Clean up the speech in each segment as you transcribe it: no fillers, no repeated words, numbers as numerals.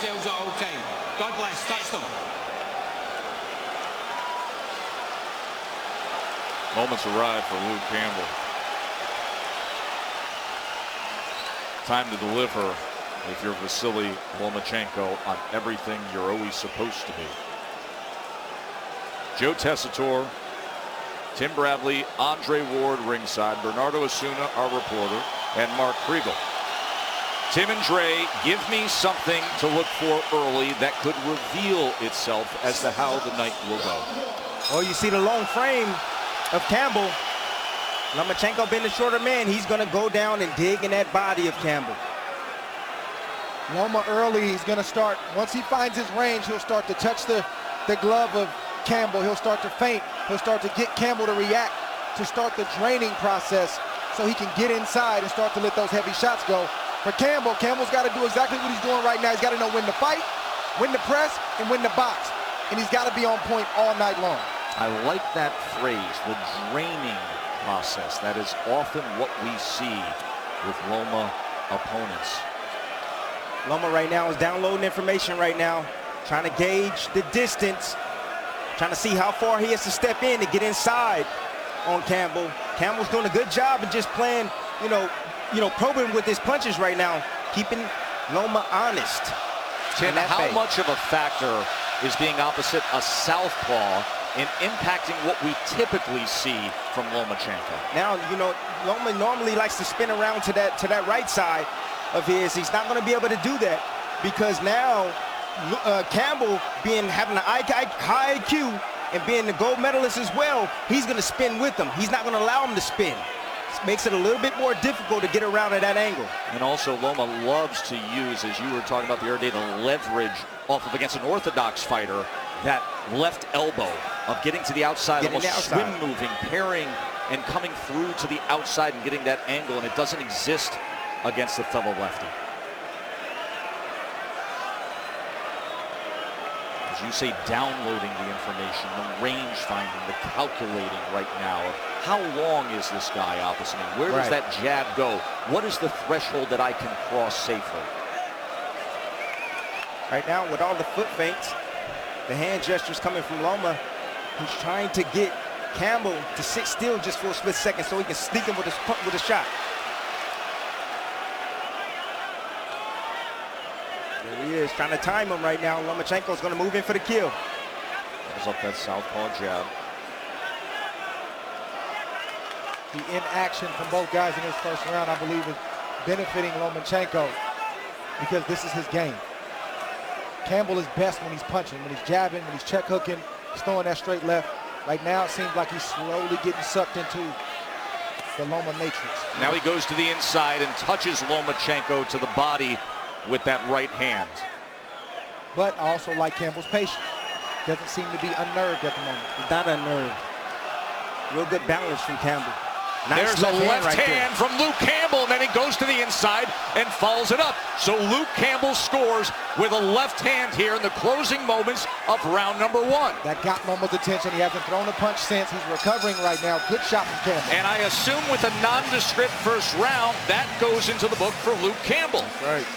themselves at all time. God bless. Touch them. Moments arrive for Luke Campbell. Time to deliver with your Vasiliy Lomachenko on everything you're always supposed to be. Joe Tessitore, Tim Bradley, Andre Ward ringside, Bernardo Osuna, our reporter, and Mark Kriegel. Tim and Dre, give me something to look for early that could reveal itself as to how the night will go. Well, you see the long frame of Campbell. Lomachenko being the shorter man, he's going to go down and dig in that body of Campbell. Loma early, he's going to start, once he finds his range, he'll start to touch the glove of Campbell. He'll start to feint. He'll start to get Campbell to react, to start the draining process so he can get inside and start to let those heavy shots go. For Campbell, Campbell's got to do exactly what he's doing right now. He's got to know when to fight, when to press, and when to box. And he's got to be on point all night long. I like that phrase, the draining process. That is often what we see with Loma opponents. Loma right now is downloading information right now, trying to gauge the distance, trying to see how far he has to step in to get inside on Campbell. Campbell's doing a good job of just playing, probing with his punches right now, keeping Loma honest. Tim, how much of a factor is being opposite a southpaw in impacting what we typically see from Lomachenko? Now, Loma normally likes to spin around to that right side of his. He's not going to be able to do that because now Campbell having a high IQ and being the gold medalist as well, he's going to spin with him. He's not going to allow him to spin. It makes it a little bit more difficult to get around at that angle. And also Loma loves to use, as you were talking about the other day, the leverage off of against an orthodox fighter, that left elbow of getting to the outside, almost swim moving, pairing and coming through to the outside and getting that angle, and it doesn't exist against the fellow lefty. As you say, downloading the information, the range finding, the calculating right now of how long is this guy opposite me? Where does that jab go? What is the threshold that I can cross safely? Right now, with all the foot feints, the hand gestures coming from Loma, he's trying to get Campbell to sit still just for a split second so he can sneak him with a shot. There he is, trying to time him right now. Lomachenko's going to move in for the kill. Pulls up that southpaw jab. The inaction from both guys in this first round, I believe, is benefiting Lomachenko because this is his game. Campbell is best when he's punching, when he's jabbing, when he's check hooking, he's throwing that straight left. Right now, it seems like he's slowly getting sucked into the Loma matrix. Now he goes to the inside and touches Lomachenko to the body with that right hand. But I also like Campbell's patience. Doesn't seem to be unnerved at the moment. He's not unnerved. Real good balance from Campbell. Nice There's a left hand from Luke Campbell, and then he goes to the inside and follows it up. So Luke Campbell scores with a left hand here in the closing moments of round number one. That got Loma's attention. He hasn't thrown a punch since. He's recovering right now. Good shot from Campbell. And I assume with a nondescript first round, that goes into the book for Luke Campbell. Right.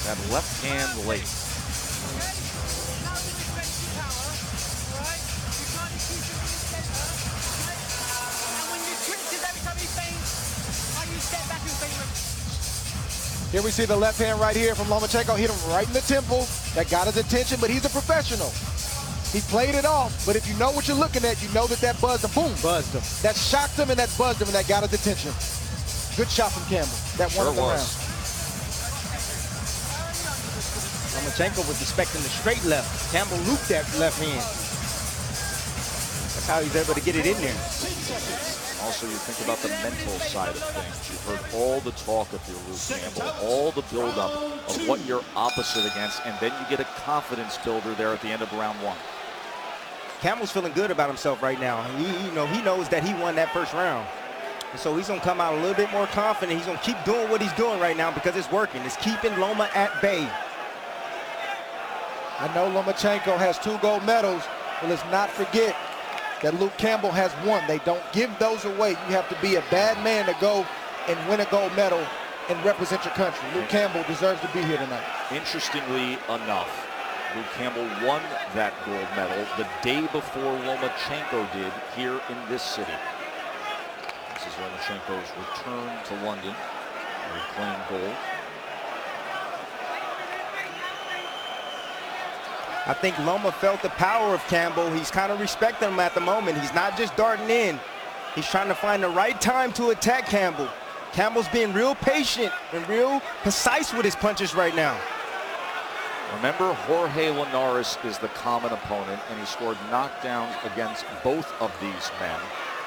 That left hand late. Here we see the left hand right here from Lomachenko. Hit him right in the temple. That got his attention, but he's a professional. He played it off, but if you know what you're looking at, you know that buzzed him. Boom. Buzzed him. That shocked him and that buzzed him and that got his attention. Good shot from Campbell. That sure one of the round. Lomachenko was expecting the straight left. Campbell looped that left hand. That's how he's able to get it in there. Also, you think about the mental side of things. You've heard all the talk of your Luke Campbell, all the buildup of what you're opposite against, and then you get a confidence builder there at the end of round one. Campbell's feeling good about himself right now. He knows that he won that first round. And so he's going to come out a little bit more confident. He's going to keep doing what he's doing right now because it's working. It's keeping Loma at bay. I know Lomachenko has 2 gold medals, but let's not forget that Luke Campbell has 1. They don't give those away. You have to be a bad man to go and win a gold medal and represent your country. Luke Campbell deserves to be here tonight. Interestingly enough, Luke Campbell won that gold medal the day before Lomachenko did here in this city. This is Lomachenko's return to London, where he claimed gold. I think Loma felt the power of Campbell. He's kind of respecting him at the moment. He's not just darting in. He's trying to find the right time to attack Campbell. Campbell's being real patient and real precise with his punches right now. Remember, Jorge Linares is the common opponent, and he scored knockdowns against both of these men.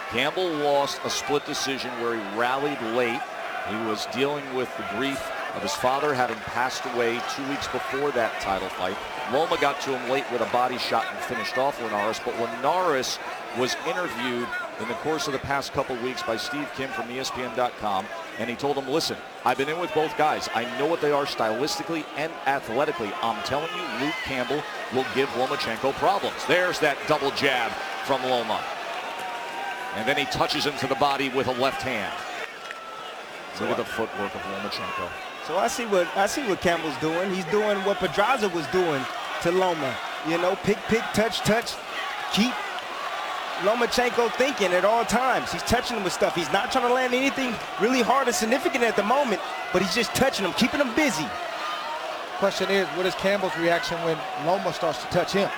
Campbell lost a split decision where he rallied late. He was dealing with the grief of his father having passed away 2 weeks before that title fight. Loma got to him late with a body shot and finished off Linares, but Linares was interviewed in the course of the past couple weeks by Steve Kim from ESPN.com, and he told him, listen, I've been in with both guys. I know what they are stylistically and athletically. I'm telling you, Luke Campbell will give Lomachenko problems. There's that double jab from Loma. And then he touches him to the body with a left hand. Look at the footwork of Lomachenko. So I see what Campbell's doing. He's doing what Pedraza was doing to Loma. You know, pick, touch. Keep Lomachenko thinking at all times. He's touching him with stuff. He's not trying to land anything really hard or significant at the moment, but he's just touching him, keeping him busy. Question is, what is Campbell's reaction when Loma starts to touch him?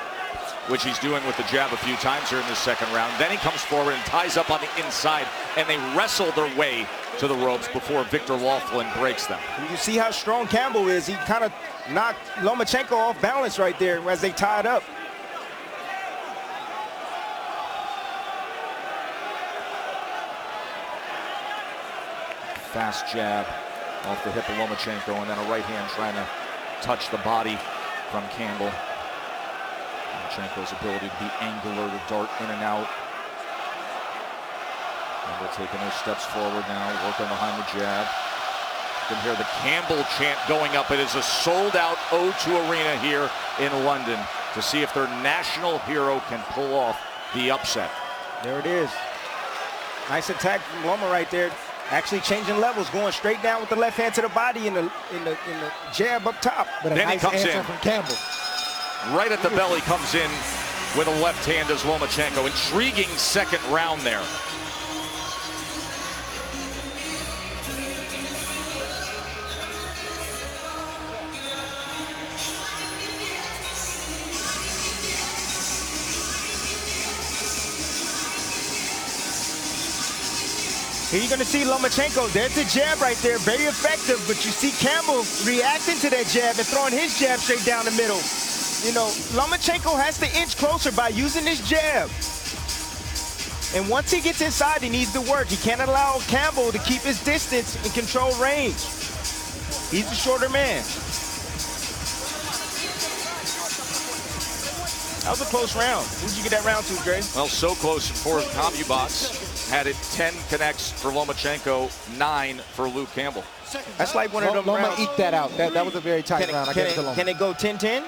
Which he's doing with the jab a few times here in the second round. Then he comes forward and ties up on the inside, and they wrestle their way to the ropes before Victor Laughlin breaks them. And you see how strong Campbell is. He kind of knocked Lomachenko off balance right there as they tied up. Fast jab off the hip of Lomachenko, and then a right hand trying to touch the body from Campbell. Lomachenko's ability to be angular, to dart in and out. Campbell taking those steps forward now, working behind the jab. You can hear the Campbell chant going up. It is a sold-out O2 Arena here in London to see if their national hero can pull off the upset. There it is. Nice attack from Loma right there. Actually changing levels, going straight down with the left hand to the body in the jab up top. But then nice he comes answer in from Campbell. Right at the belly, comes in with a left hand as Lomachenko. Intriguing second round there. Here you're going to see Lomachenko. There's the jab right there, very effective. But you see Campbell reacting to that jab and throwing his jab straight down the middle. You know, Lomachenko has to inch closer by using his jab. And once he gets inside, he needs to work. He can't allow Campbell to keep his distance and control range. He's the shorter man. That was a close round. Who'd you get that round to, Dre? Well, so close for CompuBox. Had it 10 connects for Lomachenko, 9 for Luke Campbell. That's like one of them Loma rounds. eked that out. That was a very tight round. Can it go 10-10? Of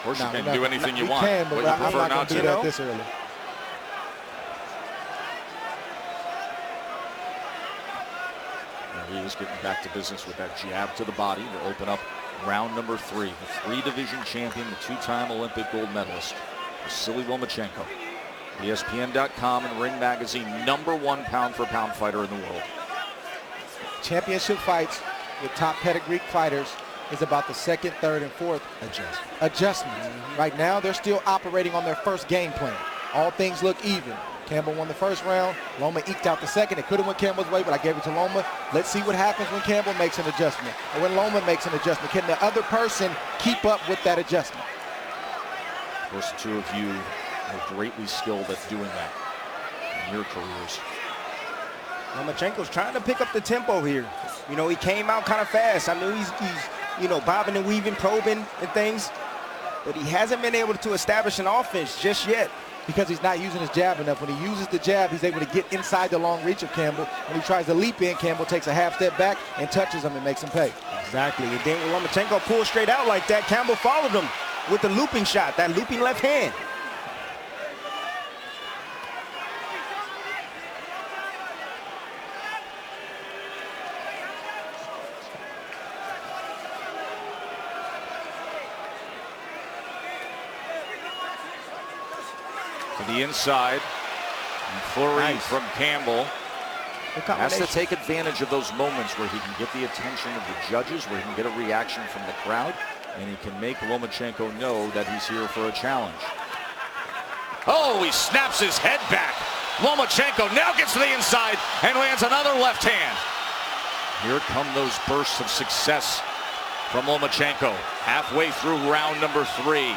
course, you can do anything you want. Can, but you I'm prefer not not going to to. do that this early. He is getting back to business with that jab to the body to open up round number 3. The 3-division champion, the 2-time Olympic gold medalist, Vasiliy Lomachenko. ESPN.com and Ring Magazine, #1 pound-for-pound fighter in the world. Championship fights with top pedigree fighters is about the second, third, and fourth adjustments. Right now, they're still operating on their first game plan. All things look even. Campbell won the first round. Loma eked out the second. It could have went Campbell's way, but I gave it to Loma. Let's see what happens when Campbell makes an adjustment, or when Loma makes an adjustment. Can the other person keep up with that adjustment? Of course, the two of you are greatly skilled at doing that in your careers. Lomachenko's trying to pick up the tempo here. You know, he came out kind of fast. I know he's you know, bobbing and weaving, probing and things, but he hasn't been able to establish an offense just yet. Because he's not using his jab enough. When he uses the jab, he's able to get inside the long reach of Campbell. When he tries to leap in, Campbell takes a half step back and touches him and makes him pay. Exactly. And then when Lomachenko pulled straight out like that, Campbell followed him with the looping shot, that looping left hand. to the inside. And flurry from Campbell. Has to take advantage of those moments where he can get the attention of the judges, where he can get a reaction from the crowd, and he can make Lomachenko know that he's here for a challenge. Oh, he snaps his head back. Lomachenko now gets to the inside and lands another left hand. Here come those bursts of success from Lomachenko halfway through round number 3.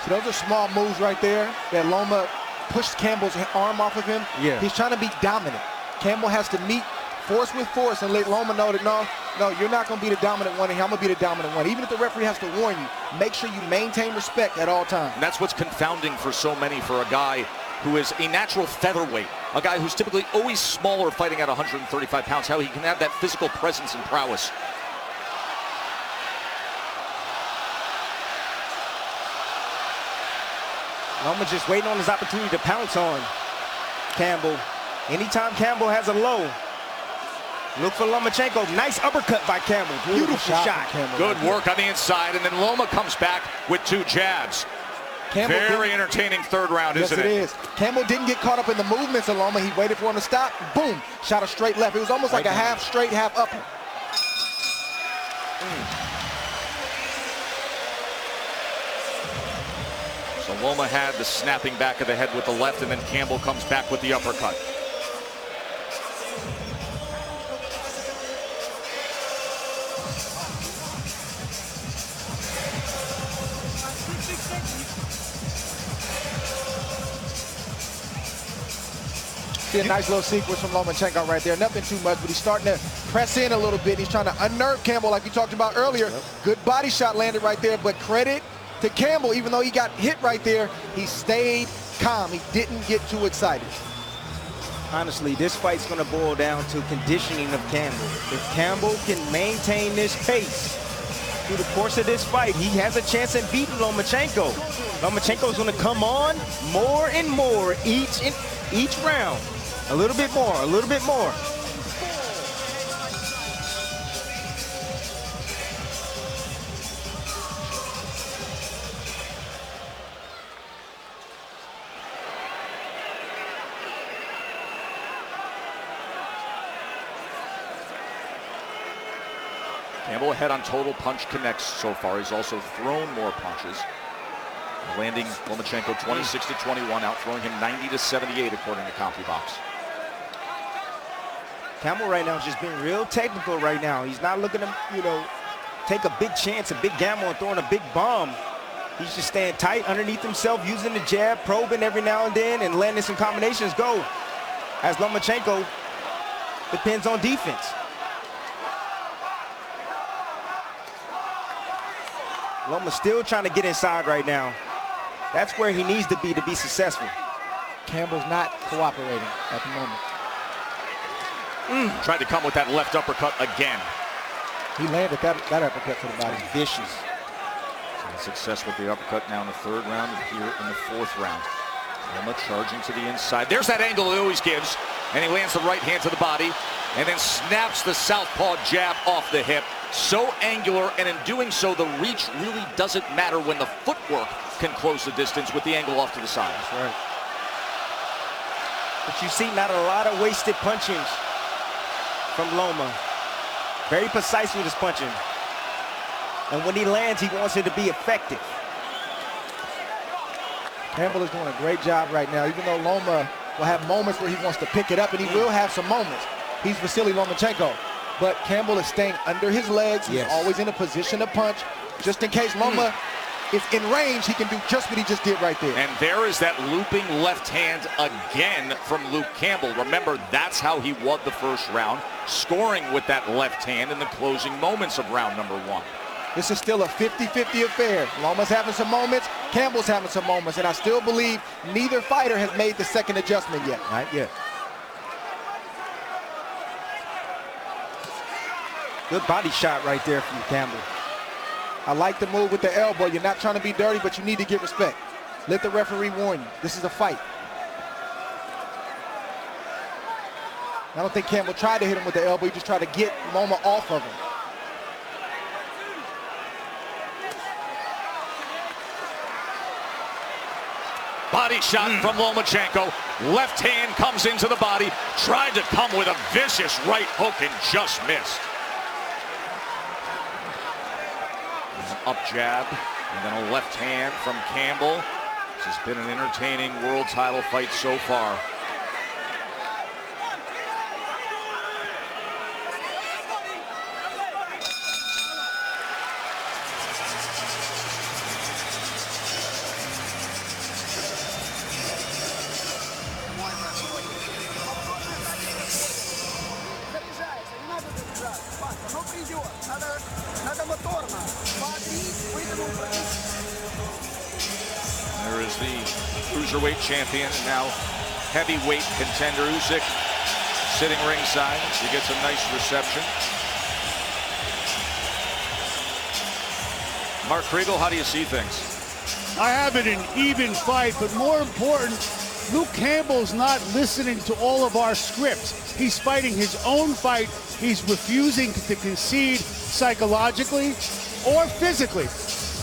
So those are small moves right there that Loma pushed Campbell's arm off of him. Yeah. He's trying to be dominant. Campbell has to meet force with force and let Loma know that no, you're not going to be the dominant one, and I'm going to be the dominant one. Even if the referee has to warn you, make sure you maintain respect at all times. And that's what's confounding for so many, for a guy who is a natural featherweight, a guy who's typically always smaller fighting at 135 pounds, how he can have that physical presence and prowess. Loma just waiting on his opportunity to pounce on Campbell. Anytime Campbell has a low, look for Lomachenko. Nice uppercut by Campbell. Beautiful shot. Good work on the inside, and then Loma comes back with 2 jabs. Campbell Very entertaining third round, isn't it? Yes, it is. Campbell didn't get caught up in the movements of Loma. He waited for him to stop. Boom. Shot a straight left. It was almost like a half straight, half up. So Loma had the snapping back of the head with the left, and then Campbell comes back with the uppercut. See a nice little sequence from Lomachenko right there. Nothing too much, but he's starting to press in a little bit. He's trying to unnerve Campbell like we talked about earlier. Yep. Good body shot landed right there, but credit to Campbell. Even though he got hit right there, he stayed calm. He didn't get too excited. Honestly, this fight's going to boil down to conditioning of Campbell. If Campbell can maintain this pace through the course of this fight, he has a chance at beating Lomachenko. Lomachenko's going to come on more and more each round. A little bit more, a little bit more. Campbell ahead on total punch connects so far. He's also thrown more punches, landing Lomachenko 26-21, outthrowing him 90-78 according to CompuBox. Campbell right now is just being real technical right now. He's not looking to, take a big chance, a big gamble, and throwing a big bomb. He's just staying tight underneath himself, using the jab, probing every now and then, and landing some combinations. Go. As Lomachenko depends on defense. Loma's still trying to get inside right now. That's where he needs to be successful. Campbell's not cooperating at the moment. Tried to come with that left uppercut again. He landed that uppercut to the body. Vicious. So success with the uppercut now in the 3rd round and here in the 4th round. Loma charging to the inside. There's that angle he always gives. And he lands the right hand to the body and then snaps the southpaw jab off the hip. So angular, and in doing so, the reach really doesn't matter when the footwork can close the distance with the angle off to the side. That's right. But you see not a lot of wasted punching from Loma. Very precise with his punching. And when he lands, he wants it to be effective. Campbell is doing a great job right now, even though Loma will have moments where he wants to pick it up, and he will have some moments. He's Vasiliy Lomachenko. But Campbell is staying under his legs. He's always in a position to punch. Just in case Loma is in range, he can do just what he just did right there. And there is that looping left hand again from Luke Campbell. Remember, that's how he won the 1st round, scoring with that left hand in the closing moments of round number 1. This is still a 50-50 affair. Loma's having some moments, Campbell's having some moments, and I still believe neither fighter has made the second adjustment yet. Not yet. Good body shot right there from Campbell. I like the move with the elbow. You're not trying to be dirty, but you need to get respect. Let the referee warn you. This is a fight. I don't think Campbell tried to hit him with the elbow. He just tried to get Loma off of him. Body shot from Lomachenko. Left hand comes into the body. Tried to come with a vicious right hook and just missed. Up jab, and then a left hand from Campbell. This has been an entertaining world title fight so far. There is the cruiserweight champion, and now heavyweight contender Usyk sitting ringside. He gets a nice reception. Mark Kriegel, how do you see things? I have it an even fight, but more important, Luke Campbell's not listening to all of our scripts. He's fighting his own fight. He's refusing to concede psychologically or physically.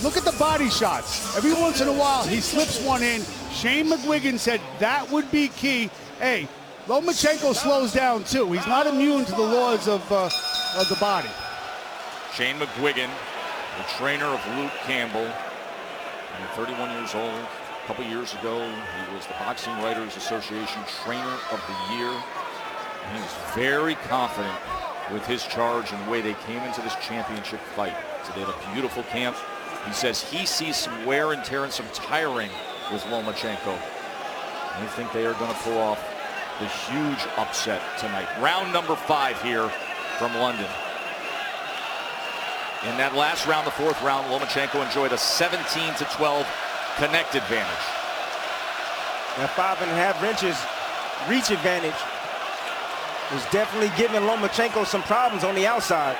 Look at the body shots. Every once in a while, he slips one in. Shane McGuigan said that would be key. Hey, Lomachenko slows down too. He's not immune to the laws of the body. Shane McGuigan, the trainer of Luke Campbell, and 31 years old. A couple years ago, he was the Boxing Writers Association Trainer of the Year. And he's very confident with his charge and the way they came into this championship fight. So they had a beautiful camp. He says he sees some wear and tear and some tiring with Lomachenko. And I think they are going to pull off the huge upset tonight. Round number 5 here from London. In that last round, the 4th round, Lomachenko enjoyed a 17-12 connect advantage. That 5.5 inches reach advantage is definitely giving Lomachenko some problems on the outside.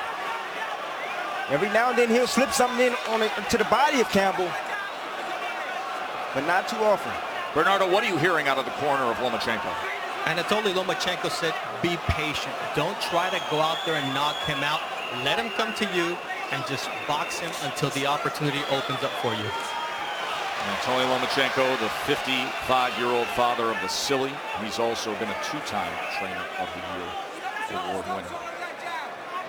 Every now and then he'll slip something in to the body of Campbell, but not too often. Bernardo, what are you hearing out of the corner of Lomachenko? Anatoly Lomachenko said, be patient. Don't try to go out there and knock him out. Let him come to you and just box him until the opportunity opens up for you. Anatoly Lomachenko, the 55-year-old father of Vasiliy. He's also been a 2-time Trainer of the Year award winner.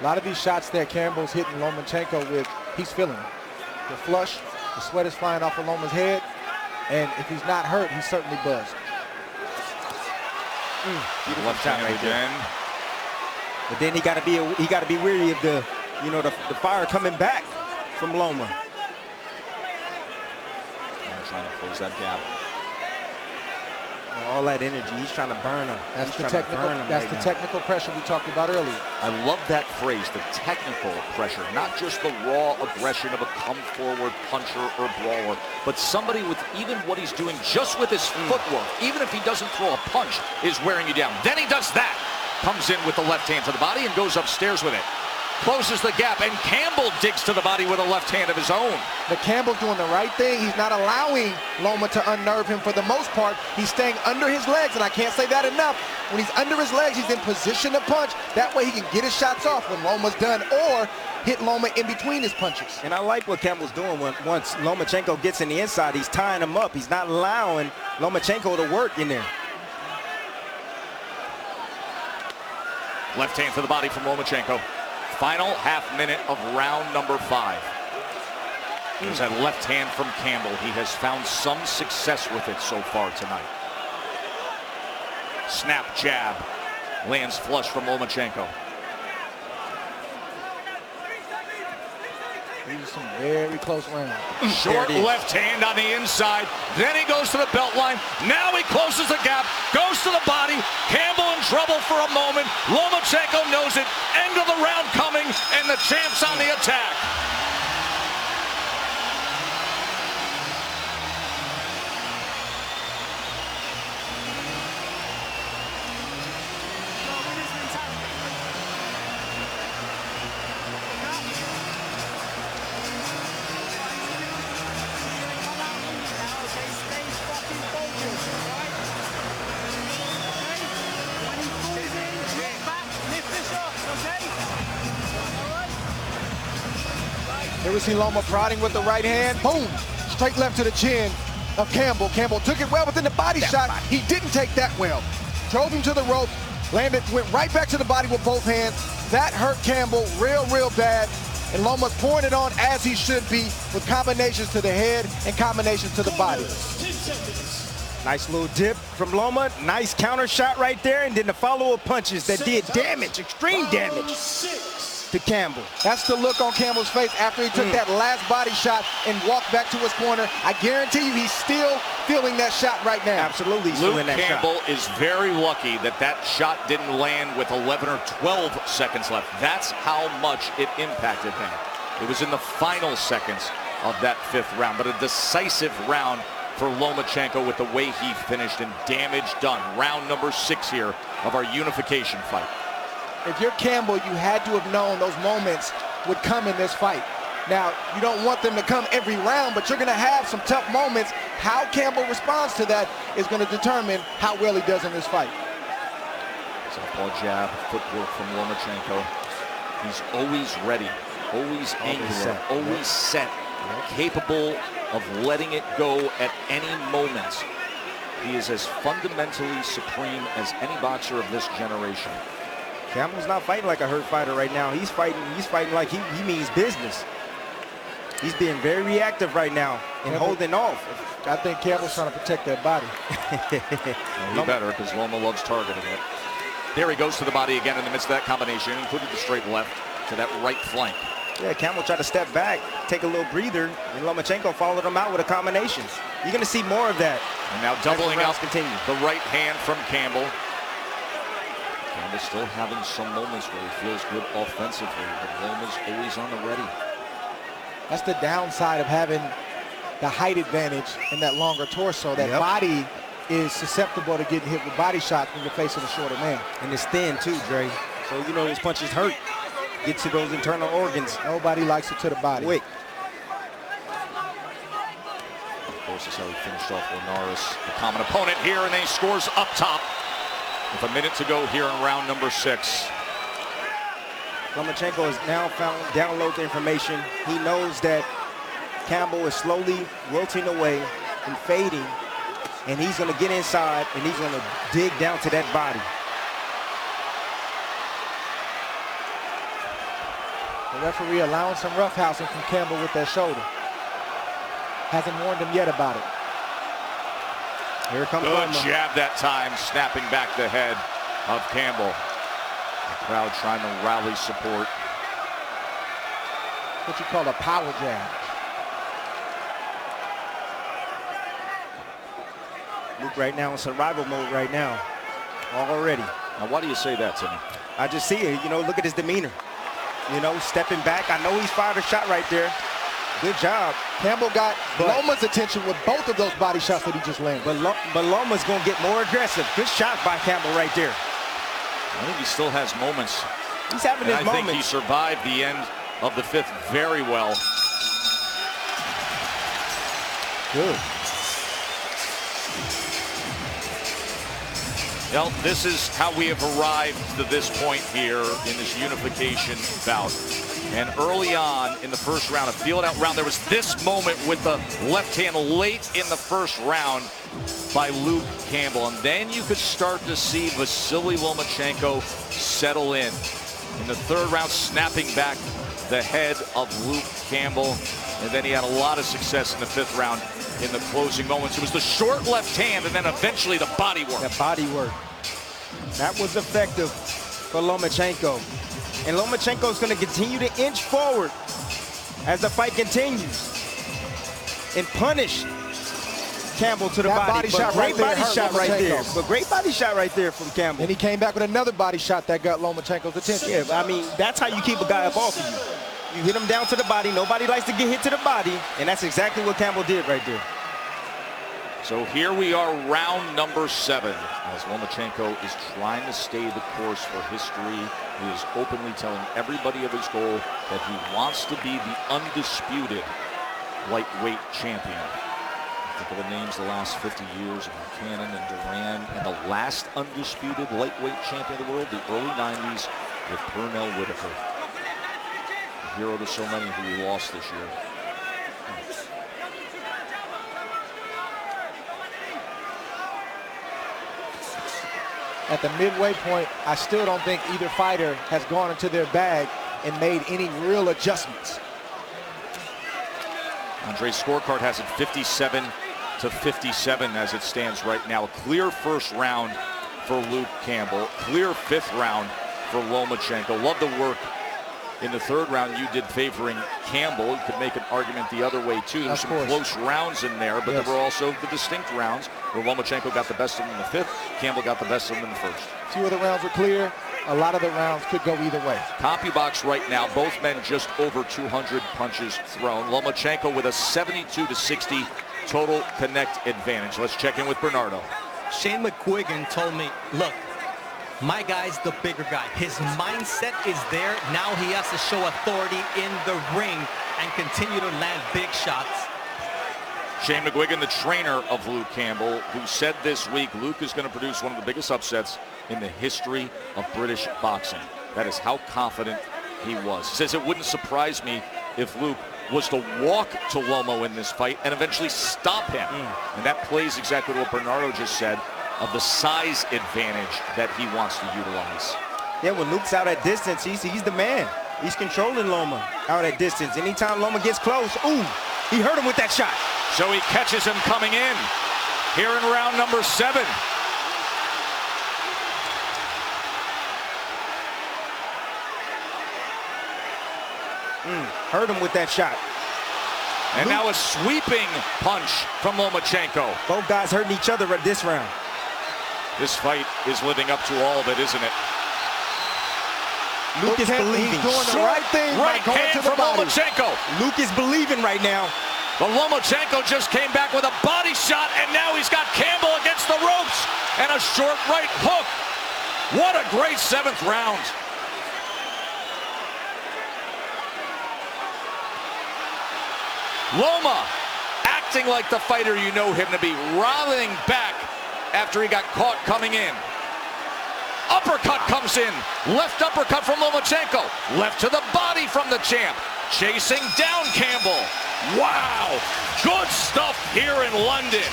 A lot of these shots that Campbell's hitting Lomachenko with, he's feeling them. The flush, the sweat is flying off of Loma's head, and if he's not hurt, he's certainly buzzed. Left hand right again. But then he got to be weary of the fire coming back from Loma. Trying to close that gap. All that energy, he's trying to burn him. That's the technical pressure we talked about earlier. I love that phrase, the technical pressure, not just the raw aggression of a come-forward puncher or brawler, but somebody with even what he's doing just with his footwork, even if he doesn't throw a punch, is wearing you down. Then he does that. Comes in with the left hand to the body and goes upstairs with it. Closes the gap, and Campbell digs to the body with a left hand of his own. But Campbell's doing the right thing. He's not allowing Loma to unnerve him for the most part. He's staying under his legs, and I can't say that enough. When he's under his legs, he's in position to punch. That way he can get his shots off when Loma's done, or hit Loma in between his punches. And I like what Campbell's doing. Once Lomachenko gets in the inside, he's tying him up. He's not allowing Lomachenko to work in there. Left hand to the body from Lomachenko. Final half minute of round number 5. There's that left hand from Campbell. He has found some success with it so far tonight. Snap jab. Lands flush from Lomachenko. These are some very close rounds. Short left hand on the inside. Then he goes to the belt line. Now he closes the gap. Goes to the body. Campbell in trouble for a moment. Lomachenko knows it. End of the round coming, and the champ's on the attack. Here we see Loma prodding with the right hand. Boom! Straight left to the chin. of Campbell. Campbell took it well within the body shot. He didn't take that well. Drove him to the rope, landed, went right back to the body with both hands. That hurt Campbell real bad. And Loma's pouring it on as he should be, with combinations to the head and combinations to the body. Nice little dip from Loma. Nice counter shot right there. And then the follow-up punches that did damage, extreme damage to Campbell. That's the look on Campbell's face after he took that last body shot and walked back to his corner. I guarantee you he's still feeling that shot right now. Absolutely. Luke Campbell is very lucky that that shot didn't land with 11 or 12 seconds left. That's how much it impacted him. It was in the final seconds of that 5th round, but a decisive round for Lomachenko with the way he finished, and damage done. Round number 6 here of our unification fight. If you're Campbell, you had to have known those moments would come in this fight. Now, you don't want them to come every round, but you're going to have some tough moments. How Campbell responds to that is going to determine how well he does in this fight. Southpaw jab, footwork from Lomachenko. He's always ready, always angular, always set, capable of letting it go at any moment. He is as fundamentally supreme as any boxer of this generation. Campbell's not fighting like a hurt fighter right now. He's fighting like he means business. He's being very reactive right now and holding off. I think Campbell's trying to protect that body. Well, he better, because Loma loves targeting it. There he goes to the body again in the midst of that combination, including the straight left to that right flank. Yeah, Campbell tried to step back, take a little breather, and Lomachenko followed him out with a combination. You're going to see more of that. And now doubling up continue. The right hand from Campbell. Campbell still having some moments where he feels good offensively, but Loma's always on the ready. That's the downside of having the height advantage in that longer torso. That body is susceptible to getting hit with body shots when you're facing a shorter man. And it's thin too, Dre. So, you know, his punches hurt. Get to those internal organs. Nobody likes it to the body. Quick. Of course, that's how he finished off Linares, the common opponent here, and then he scores up top with a minute to go here in round number 6. Lomachenko has now download the information. He knows that Campbell is slowly wilting away and fading, and he's going to get inside and he's going to dig down to that body. The referee allowing some roughhousing from Campbell with that shoulder. Hasn't warned him yet about it. Here comes Good Loma. jab that time, snapping back the head of Campbell. The crowd trying to rally support. What you call a power jab. Luke right now in survival mode right now. Already. Now, why do you say that, Timmy? I just see it. You know, look at his demeanor. You know, stepping back. I know he's fired a shot right there. Good job. Campbell got Loma's attention with both of those body shots that he just landed. But Loma's going to get more aggressive. Good shot by Campbell right there. I think he still has moments. He's having his moments. I think he survived the end of the 5th very well. Good. Well, this is how we have arrived to this point here in this unification bout. And early on in the first round, a field-out round, there was this moment with the left hand late in the first round by Luke Campbell. And then you could start to see Vasiliy Lomachenko settle in. In the 3rd round, snapping back the head of Luke Campbell. And then he had a lot of success in the 5th round in the closing moments. It was the short left hand and then eventually the body work. That body work. That was effective for Lomachenko. And Lomachenko is going to continue to inch forward as the fight continues and punish Campbell to the body. Great body shot right there. But great body shot right there from Campbell. And he came back with another body shot that got Lomachenko's attention. Yeah, I mean, that's how you keep a guy up off of you. You hit him down to the body. Nobody likes to get hit to the body. And that's exactly what Campbell did right there. So here we are, round number 7, as Lomachenko is trying to stay the course for history. He is openly telling everybody of his goal that he wants to be the undisputed lightweight champion. Think of the names the last 50 years of Buchanan and Duran, and the last undisputed lightweight champion of the world, the early 90s with Pernell Whitaker. A hero to so many who we lost this year. at the midway point, I still don't think either fighter has gone into their bag and made any real adjustments. Andre's scorecard has it 57-57 as it stands right now. A clear first round for Luke Campbell. Clear fifth round for Lomachenko. Love the work in the third round you did favoring Campbell. You could make an argument the other way too. There's some close rounds in there, but there were also the distinct rounds where Lomachenko got the best of them in the fifth, Campbell got the best of them in the first. Few of the rounds were clear. A lot of the rounds could go either way. CompuBox right now, both men just over 200 punches thrown. Lomachenko with a 72-60 total connect advantage. Let's check in with Bernardo. Shane McQuiggan told me, look, my guy's the bigger guy. His mindset is there. Now he has to show authority in the ring and continue to land big shots. Shane McQuiggan, the trainer of Luke Campbell, who said this week Luke is going to produce one of the biggest upsets in the history of British boxing. That is how confident he was. He says it wouldn't surprise me if Luke was to walk to Lomo in this fight and eventually stop him. And that plays exactly what Bernardo just said of the size advantage that he wants to utilize. Yeah, when Luke's out at distance, he's the man. He's controlling Loma out at distance. Anytime Loma gets close, ooh, he hurt him with that shot. So he catches him coming in here in round number 7. Hurt him with that shot. And now a sweeping punch from Lomachenko. Both guys hurting each other at this round. This fight is living up to all of it, isn't it? Luke is believing. He's doing the right thing Right by going hand to the from body. Lomachenko. Luke is believing right now. But Lomachenko just came back with a body shot, and now he's got Campbell against the ropes and a short right hook. What a great 7th round. Loma acting like the fighter you know him to be, rallying back after he got caught coming in. Uppercut comes in. Left uppercut from Lomachenko. Left to the body from the champ. Chasing down Campbell. Wow. Good stuff here in London.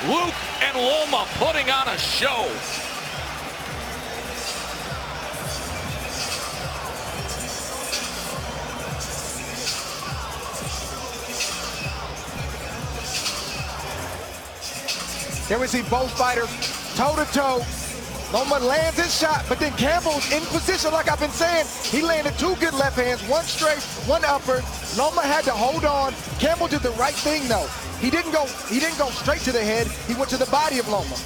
Luke and Loma putting on a show. Here we see both fighters toe-to-toe. Loma lands his shot, but then Campbell's in position, like I've been saying. He landed 2 good left hands, 1 straight, 1 upper. Loma had to hold on. Campbell did the right thing, though. He didn't go straight to the head. He went to the body of Loma.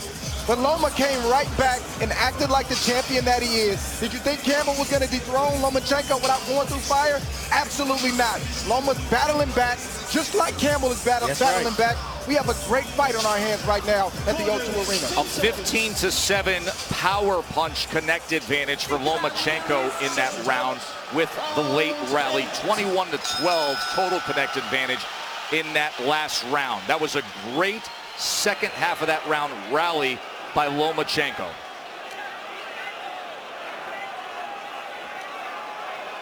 But Loma came right back and acted like the champion that he is. Did you think Campbell was going to dethrone Lomachenko without going through fire? Absolutely not. Loma's battling back, just like Campbell is battling back. We have a great fight on our hands right now at the O2 Arena. A 15-7 power punch connect advantage for Lomachenko in that round with the late rally. 21-12 total connect advantage in that last round. That was a great second half of that round rally by Lomachenko.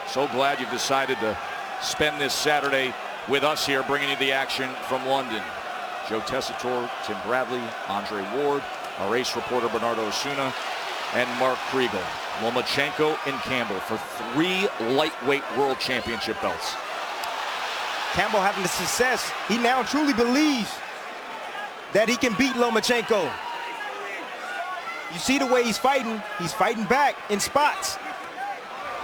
So glad you've decided to spend this Saturday with us here, bringing you the action from London. Joe Tessitore, Tim Bradley, Andre Ward, our ace reporter Bernardo Osuna, and Mark Kriegel. Lomachenko and Campbell for 3 lightweight world championship belts. Campbell having the success. He now truly believes that he can beat Lomachenko. You see the way he's fighting back in spots.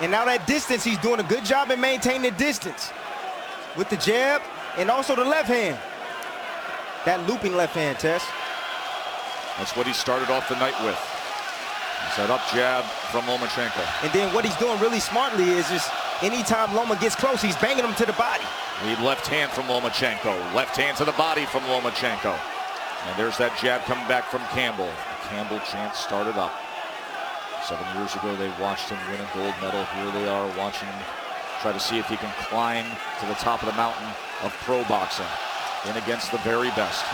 And now that distance, he's doing a good job in maintaining the distance with the jab and also the left hand. That looping left hand, Tess. That's what he started off the night with. It's that up jab from Lomachenko. And then what he's doing really smartly is just anytime Loma gets close, he's banging him to the body. Lead left hand from Lomachenko. Left hand to the body from Lomachenko. And there's that jab coming back from Campbell. The Campbell chant started up. 7 years ago, they watched him win a gold medal. Here they are watching him try to see if he can climb to the top of the mountain of pro boxing in against the very best.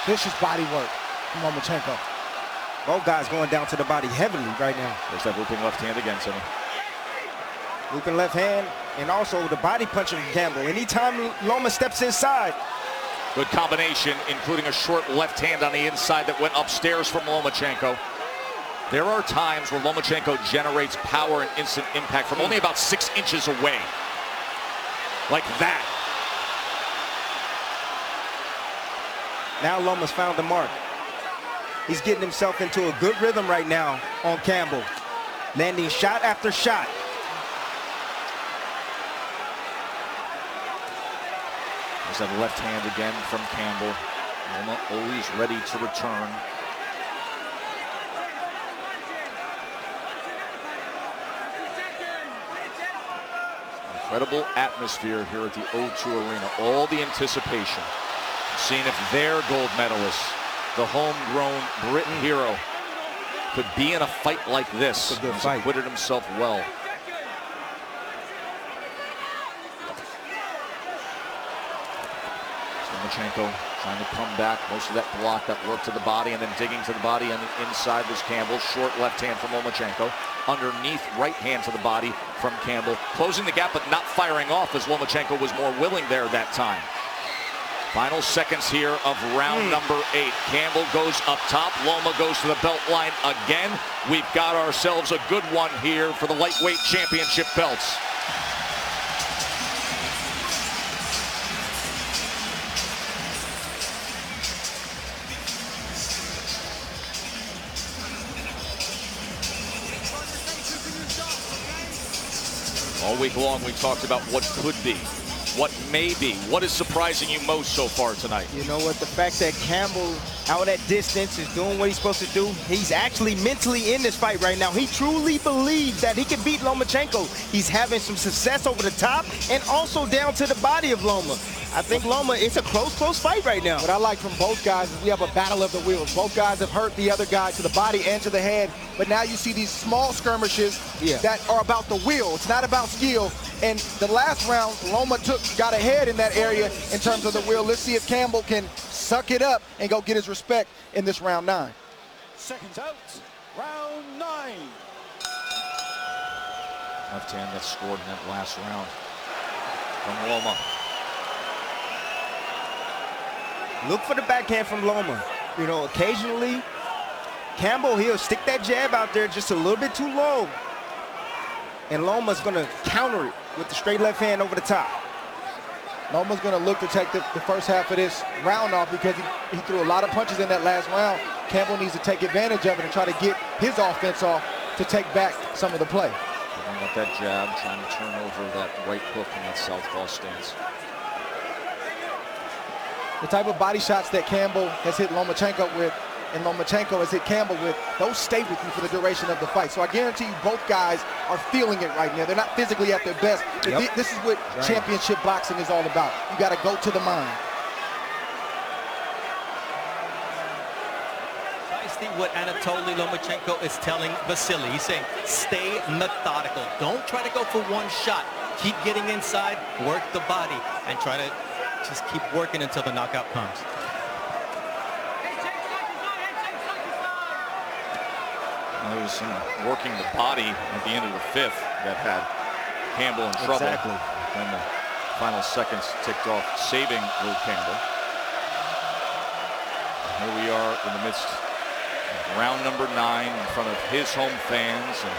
Vicious body work from Lomachenko. Both guys going down to the body heavily right now. There's that looping left hand again, Timmy. Looping left hand and also the body punch of Campbell. Anytime Loma steps inside, Good combination, including a short left hand on the inside that went upstairs from Lomachenko. There are times where Lomachenko generates power and instant impact from only about 6 inches away. Like that. Now Loma's found the mark. He's getting himself into a good rhythm right now on Campbell. Landing shot after shot. There's that left hand again from Campbell. Loma always ready to return. Incredible atmosphere here at the O2 Arena. All the anticipation. Seeing if their gold medalist, the homegrown Brit hero, could be in a fight like this. It's a good He's fight. acquitted himself well. Lomachenko trying to come back. Most of that block, that work to the body, and then digging to the body on the inside was Campbell. Short left hand from Lomachenko. Underneath right hand to the body from Campbell. Closing the gap, but not firing off as Lomachenko was more willing there that time. Final seconds here of round number 8. Campbell goes up top. Loma goes to the belt line again. We've got ourselves a good one here for the lightweight championship belts. All week long, we talked about what could be, what may be. What is surprising you most so far tonight? You know what? The fact that Campbell, out at distance, is doing what he's supposed to do. He's actually mentally in this fight right now. He truly believes that he can beat Lomachenko. He's having some success over the top and also down to the body of Loma. I think Loma, it's a close fight right now. What I like from both guys is we have a battle of the wheels. Both guys have hurt the other guy to the body and to the head, but now you see these small skirmishes that are about the wheel. It's not about skill. And the last round, Loma got ahead in that area in terms of the wheel. Let's see if Campbell can suck it up and go get his respect in this round 9. Seconds out, round 9. Left hand that scored in that last round from Loma. Look for the backhand from Loma. You know, occasionally, Campbell, he'll stick that jab out there just a little bit too low. And Loma's going to counter it with the straight left hand over the top. Loma's going to look to take the first half of this round off because he threw a lot of punches in that last round. Campbell needs to take advantage of it and try to get his offense off to take back some of the play. Picking up that jab, trying to turn over that right hook in that southpaw stance. The type of body shots that Campbell has hit Lomachenko with and Lomachenko has hit Campbell with, those stay with you for the duration of the fight. So I guarantee you both guys are feeling it right now. They're not physically at their best. Yep. This is what championship boxing is all about. You got to go to the mind. I see what Anatoly Lomachenko is telling Vasiliy. He's saying, stay methodical. Don't try to go for one shot. Keep getting inside, work the body, and try to just keep working until the knockout comes. There was some working the body at the end of the 5th that had Campbell in trouble. Exactly. And the final seconds ticked off, saving Luke Campbell. Here we are in the midst of round number 9 in front of his home fans. And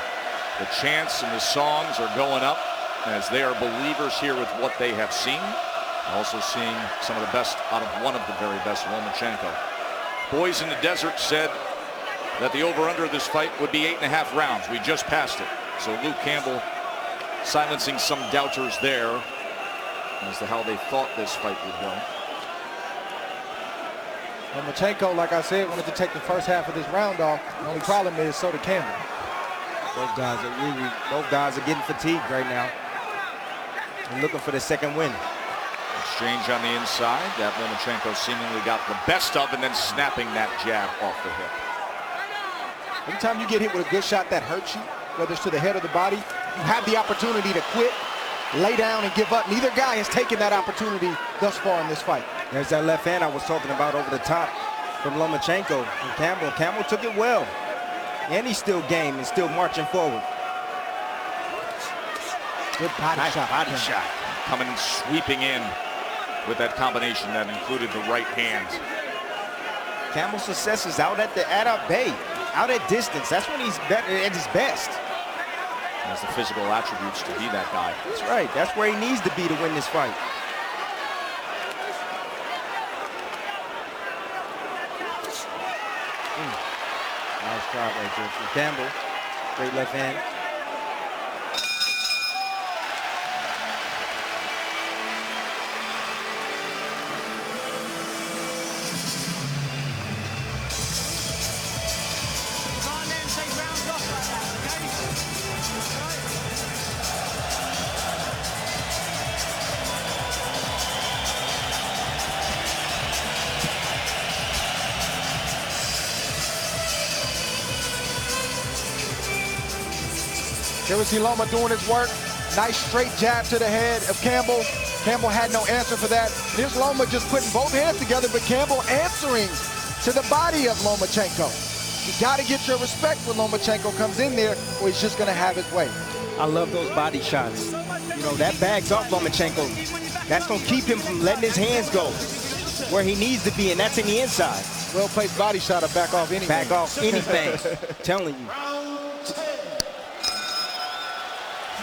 the chants and the songs are going up as they are believers here with what they have seen. Also seeing some of the best out of one of the very best, Lomachenko. Boys in the Desert said that the over-under of this fight would be 8.5 rounds. We just passed it. So Luke Campbell silencing some doubters there as to how they thought this fight would go. Lomachenko, like I said, wanted to take the first half of this round off. The only problem is so did Campbell. Both guys are getting fatigued right now and looking for the second win. Exchange on the inside that Lomachenko seemingly got the best of, and then snapping that jab off the hip. Anytime you get hit with a good shot that hurts you, whether it's to the head or the body, you have the opportunity to quit, lay down, and give up. Neither guy has taken that opportunity thus far in this fight. There's that left hand I was talking about over the top from Lomachenko and Campbell. Campbell took it well, and he's still game and still marching forward. Good body shot. Body shot. Coming sweeping in with that combination that included the right hand. Campbell's success is out at bay, out at distance. That's when he's at his best. Has the physical attributes to be that guy. That's right. That's where he needs to be to win this fight. Nice shot right there from Campbell. Great left hand. Here we see Loma doing his work. Nice straight jab to the head of Campbell. Campbell had no answer for that. Here's Loma just putting both hands together, but Campbell answering to the body of Lomachenko. You got to get your respect when Lomachenko comes in there, or he's just going to have his way. I love those body shots. You know, that bags off Lomachenko. That's going to keep him from letting his hands go where he needs to be, and that's in the inside. Well-placed body shot to back off anything. Back off anything. Telling you.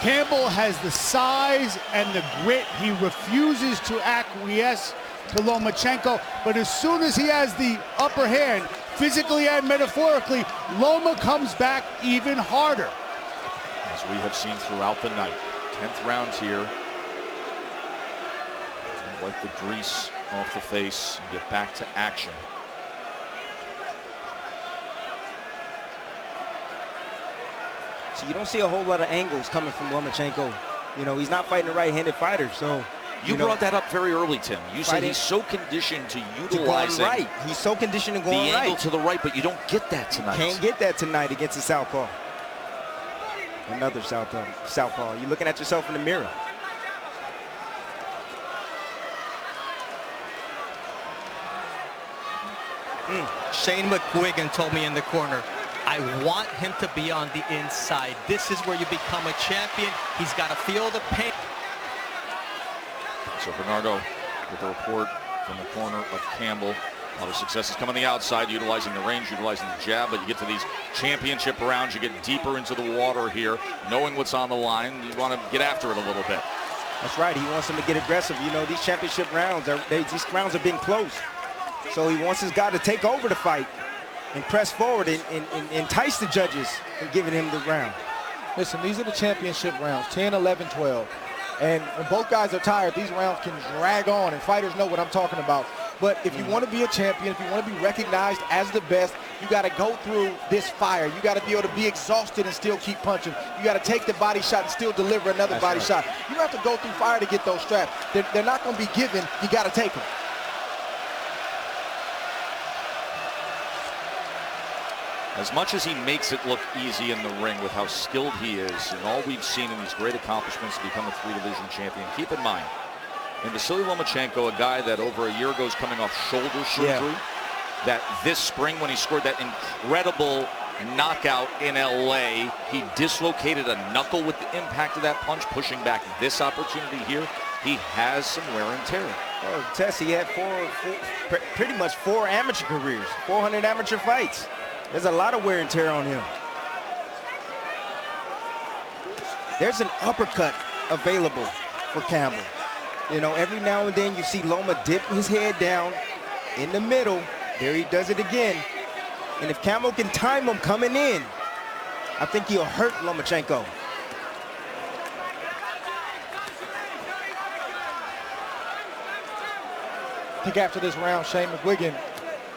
Campbell has the size and the grit. He refuses to acquiesce to Lomachenko, but as soon as he has the upper hand, physically and metaphorically, Loma comes back even harder. As we have seen throughout the night. 10th round here. Wipe the grease off the face and get back to action. So you don't see a whole lot of angles coming from Lomachenko. You know, he's not fighting a right-handed fighter, so... You brought that up very early, Tim. You said he's so conditioned to utilizing right. He's so conditioned to going the angle to the right, but you don't get that tonight. Can't get that tonight against the southpaw. Another southpaw. You're looking at yourself in the mirror. Shane McGuigan told me in the corner, I want him to be on the inside. This is where you become a champion. He's got to feel the pain. So Bernardo with the report from the corner of Campbell. A lot of successes come on the outside, utilizing the range, utilizing the jab, but you get to these championship rounds, you get deeper into the water here, knowing what's on the line. You want to get after it a little bit. That's right. He wants him to get aggressive. You know, these championship rounds, these rounds are being close. So he wants his guy to take over the fight and press forward and entice the judges in giving him the round. Listen, these are the championship rounds, 10, 11, 12. And when both guys are tired, these rounds can drag on, and fighters know what I'm talking about. But if you want to be a champion, if you want to be recognized as the best, you got to go through this fire. You got to be able to be exhausted and still keep punching. You got to take the body shot and still deliver another body shot. You have to go through fire to get those straps. They're not going to be given. You got to take them. As much as he makes it look easy in the ring with how skilled he is and all we've seen in these great accomplishments to become a 3-division champion, keep in mind, in Vasiliy Lomachenko, a guy that over a year ago is coming off shoulder surgery, that this spring when he scored that incredible knockout in LA, he dislocated a knuckle with the impact of that punch, pushing back this opportunity here. He has some wear and tear. Well, Tess, he had pretty much four amateur careers, 400 amateur fights. There's a lot of wear and tear on him. There's an uppercut available for Campbell. You know, every now and then you see Loma dip his head down in the middle. There he does it again. And if Campbell can time him coming in, I think he'll hurt Lomachenko. I think after this round, Shane McGuigan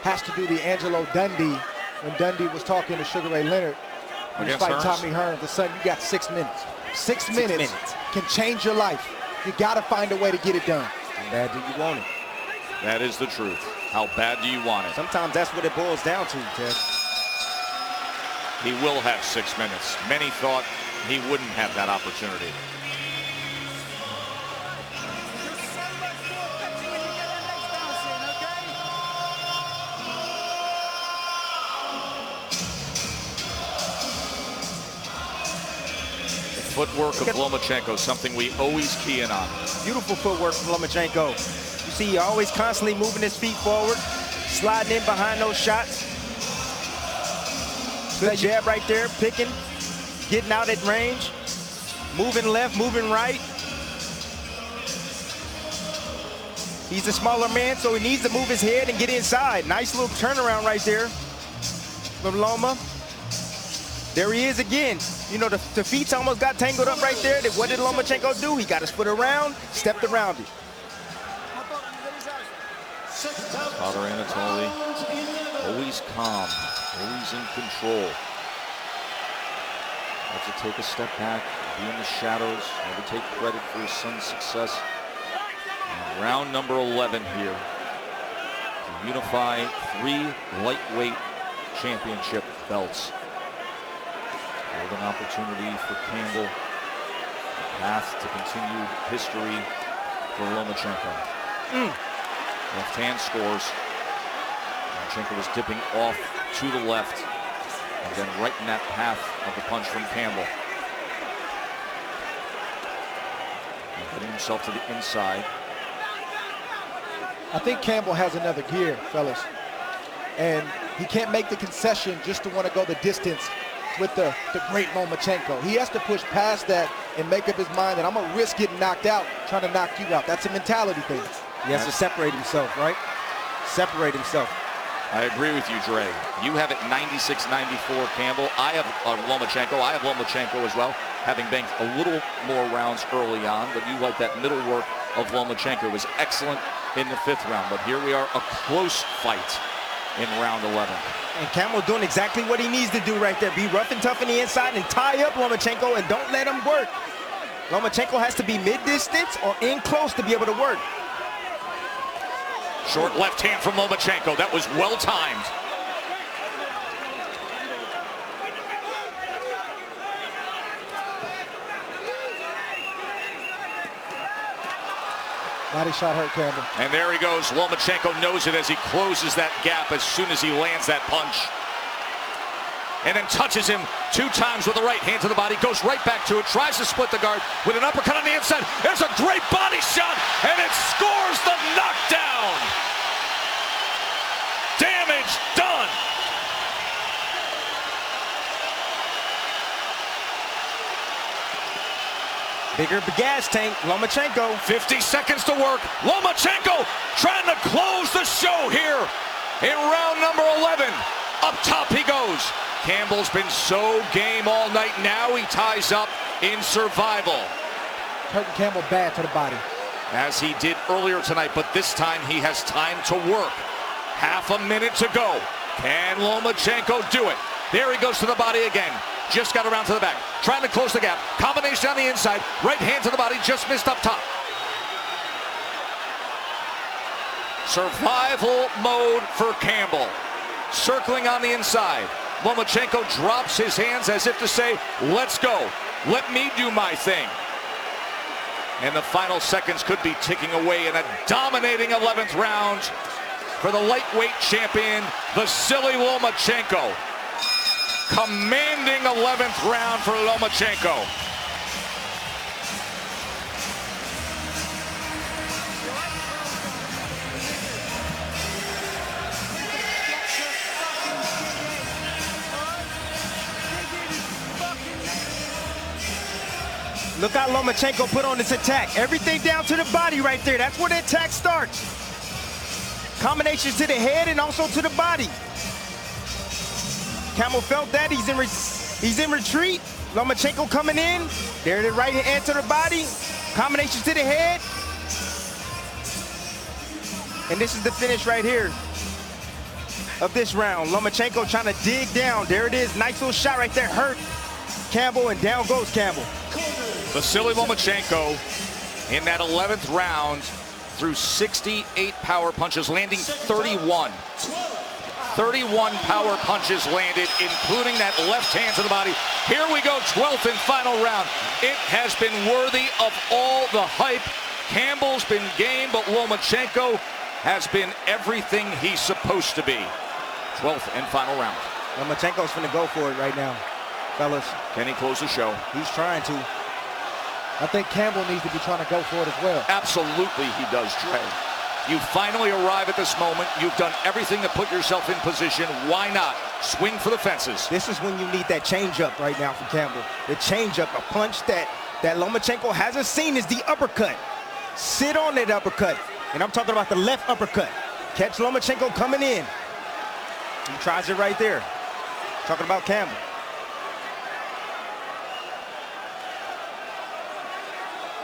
has to do the Angelo Dundee when Dundee was talking to Sugar Ray Leonard. He was fighting Tommy Hearns. The son, you got 6 minutes. 6 minutes can change your life. You got to find a way to get it done. How bad do you want it? That is the truth. How bad do you want it? Sometimes that's what it boils down to, Ted. He will have 6 minutes. Many thought he wouldn't have that opportunity. Footwork of Lomachenko, something we always key in on. Beautiful footwork from Lomachenko. You see always constantly moving his feet forward, sliding in behind those shots. Good jab right there, picking, getting out at range, moving left, moving right. He's a smaller man, so he needs to move his head and get inside. Nice little turnaround right there from Loma. There he is again. You know, the feet almost got tangled up right there. What did Lomachenko do? He got his foot around, stepped around it. Father Anatoly, always calm, always in control. Has to take a step back, be in the shadows, never take credit for his son's success. And round number 11 here to unify 3 lightweight championship belts. Golden opportunity for Campbell. A path to continue history for Lomachenko. Left hand scores. Lomachenko was dipping off to the left and then right in that path of the punch from Campbell. And getting himself to the inside. I think Campbell has another gear, fellas. And he can't make the concession just to want to go the distance with the great Lomachenko. He has to push past that and make up his mind that I'm going to risk getting knocked out trying to knock you out. That's a mentality thing. He has to separate himself, right? Separate himself. I agree with you, Dre. You have it 96-94, Campbell. I have Lomachenko. I have Lomachenko as well, having banked a little more rounds early on, but you like that middle work of Lomachenko. It was excellent in the 5th round, but here we are, a close fight in round 11. And Campbell doing exactly what he needs to do right there. Be rough and tough on the inside and tie up Lomachenko and don't let him work. Lomachenko has to be mid-distance or in close to be able to work. Short left hand from Lomachenko. That was well timed. Body shot hurt Campbell. And there he goes. Lomachenko knows it as he closes that gap as soon as he lands that punch. And then touches him 2 times with the right hand to the body. Goes right back to it. Tries to split the guard with an uppercut on the inside. There's a great body shot. And it scores the knockdown. Damage done. Bigger gas tank, Lomachenko. 50 seconds to work. Lomachenko trying to close the show here in round number 11. Up top he goes. Campbell's been so game all night. Now he ties up in survival. Hurting Campbell bad to the body. As he did earlier tonight, but this time he has time to work. Half a minute to go. Can Lomachenko do it? There he goes to the body again. Just got around to the back. Trying to close the gap. Combination on the inside. Right hand to the body. Just missed up top. Survival mode for Campbell. Circling on the inside. Lomachenko drops his hands as if to say, let's go. Let me do my thing. And the final seconds could be ticking away in a dominating 11th round for the lightweight champion, Vasiliy Lomachenko. Commanding 11th round for Lomachenko. Look how Lomachenko put on this attack. Everything down to the body right there. That's where the attack starts. Combinations to the head and also to the body. Campbell felt that. He's in retreat. Lomachenko coming in. There the right hand to the body. Combinations to the head. And this is the finish right here of this round. Lomachenko trying to dig down. There it is. Nice little shot right there. Hurt Campbell, and down goes Campbell. Vasiliy Lomachenko in that 11th round threw 68 power punches, landing 31. 31 power punches landed, including that left hand to the body. Here we go, 12th and final round. It has been worthy of all the hype. Campbell's been game, but Lomachenko has been everything he's supposed to be. 12th and final round. Lomachenko's finna go for it right now, fellas. Can he close the show? He's trying to. I think Campbell needs to be trying to go for it as well. Absolutely he does, Trey. You finally arrive at this moment. You've done everything to put yourself in position. Why not swing for the fences? This is when you need that changeup right now from Campbell. The changeup, a punch that Lomachenko hasn't seen is the uppercut. Sit on that uppercut. And I'm talking about the left uppercut. Catch Lomachenko coming in. He tries it right there. Talking about Campbell.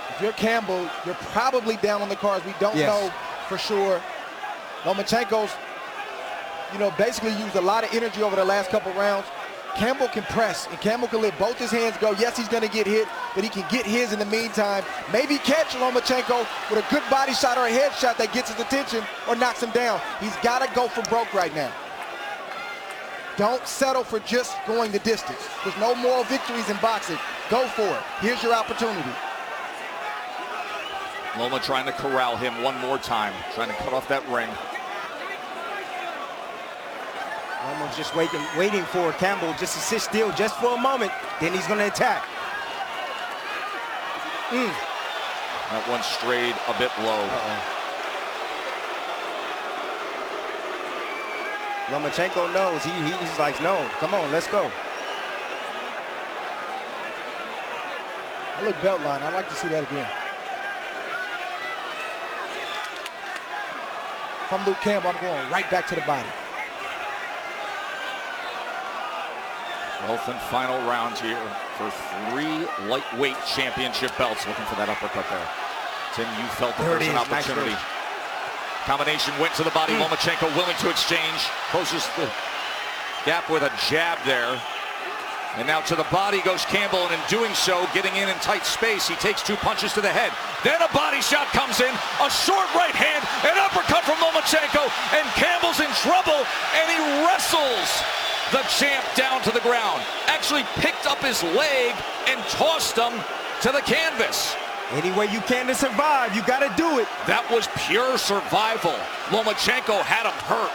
If you're Campbell, you're probably down on the cards. We don't know for sure. Lomachenko's, basically used a lot of energy over the last couple rounds. Campbell can press, and Campbell can let both his hands go. Yes, he's going to get hit, but he can get his in the meantime. Maybe catch Lomachenko with a good body shot or a head shot that gets his attention or knocks him down. He's got to go for broke right now. Don't settle for just going the distance. There's no moral victories in boxing. Go for it. Here's your opportunity. Loma trying to corral him one more time, trying to cut off that ring. Loma's just waiting for Campbell just to sit still just for a moment. Then he's going to attack. That one strayed a bit low. Lomachenko knows. He's like, no, come on, let's go. I look belt line. I'd like to see that again. If I'm Luke Campbell, I'm going right back to the body. 12th and final round here for 3 lightweight championship belts. Looking for that uppercut there. Tim, you felt that there's an opportunity. Nice. Combination went to the body. Lomachenko willing to exchange. Closes the gap with a jab there. And now to the body goes Campbell, and in doing so, getting in tight space, he takes 2 punches to the head. Then a body shot comes in, a short right hand, an uppercut from Lomachenko, and Campbell's in trouble, and he wrestles the champ down to the ground. Actually picked up his leg and tossed him to the canvas. Any way you can to survive, you got to do it. That was pure survival. Lomachenko had him hurt.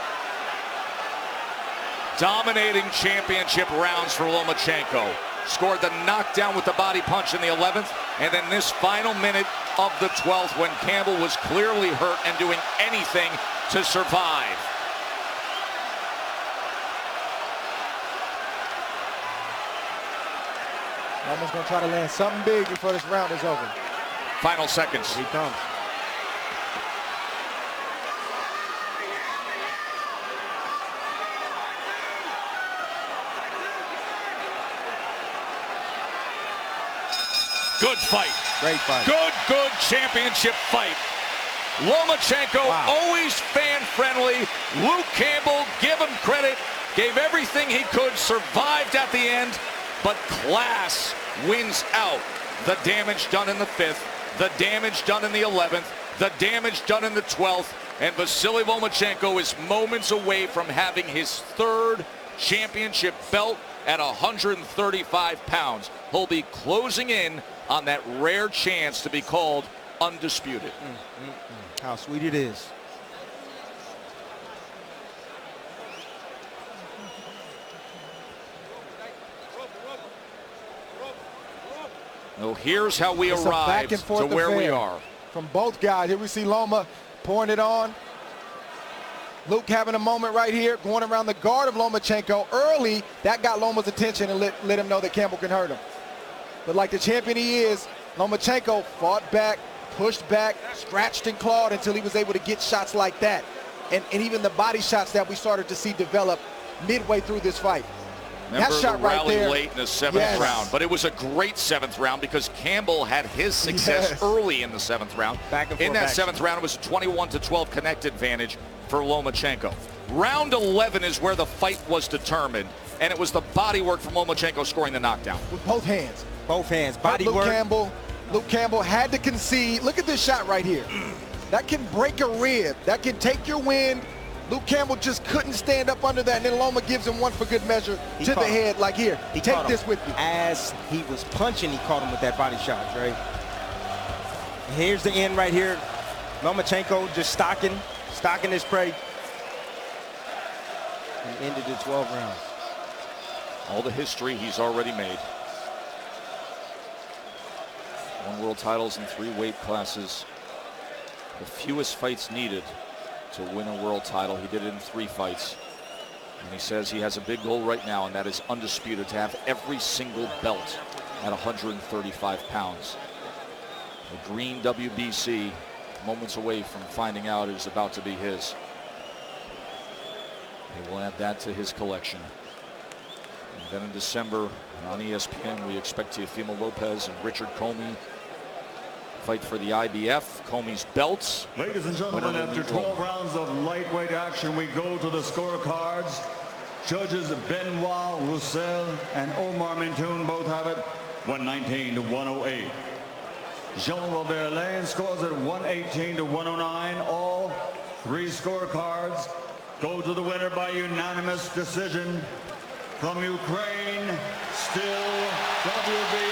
Dominating championship rounds for Lomachenko. Scored the knockdown with the body punch in the 11th, and then this final minute of the 12th when Campbell was clearly hurt and doing anything to survive. Loma's going to try to land something big before this round is over. Final seconds. Here he comes. Good fight. Great fight. Good championship fight. Lomachenko, always fan-friendly. Luke Campbell, give him credit, gave everything he could, survived at the end, but class wins out. The damage done in the 5th, the damage done in the 11th, the damage done in the 12th, and Vasiliy Lomachenko is moments away from having his 3rd championship belt at 135 pounds. He'll be closing in on that rare chance to be called undisputed. How sweet it is. Well, here's how we arrive to where we are. From both guys. Here we see Loma pouring it on. Luke having a moment right here, going around the guard of Lomachenko early. That got Loma's attention and let him know that Campbell can hurt him. But like the champion he is, Lomachenko fought back, pushed back, scratched and clawed until he was able to get shots like that. And even the body shots that we started to see develop midway through this fight. Remember that shot the right rally there, late in the 7th round, but it was a great 7th round because Campbell had his success early in the 7th round. In that 7th round, it was a 21-12 connect advantage for Lomachenko. Round 11 is where the fight was determined, and it was the body work from Lomachenko scoring the knockdown. With both hands. Both hands, body work. Luke Campbell had to concede. Look at this shot right here. That can break a rib. That can take your wind. Luke Campbell just couldn't stand up under that, and then Loma gives him one for good measure to the head, like, here, take this with you. As he was punching, he caught him with that body shot, right? Here's the end right here. Lomachenko just stalking his prey. And ended the 12 rounds. All the history he's already made. 1 world titles in 3 weight classes. the fewest fights needed to win a world title. He did it in 3 fights. And he says he has a big goal right now, and that is undisputed, to have every single belt at 135 pounds. The green WBC, moments away from finding out, is about to be his. He will add that to his collection. And then in December on ESPN, we expect Teofimo Lopez and Richard Comey fight for the IBF. Comey's belts. Ladies and gentlemen, after 12 rounds of lightweight action, we go to the scorecards. Judges Benoit Roussel and Omar Mintoun both have it 119 to 108. Jean-Robert Lane scores at 118 to 109. All 3 scorecards go to the winner by unanimous decision. From Ukraine, still WBC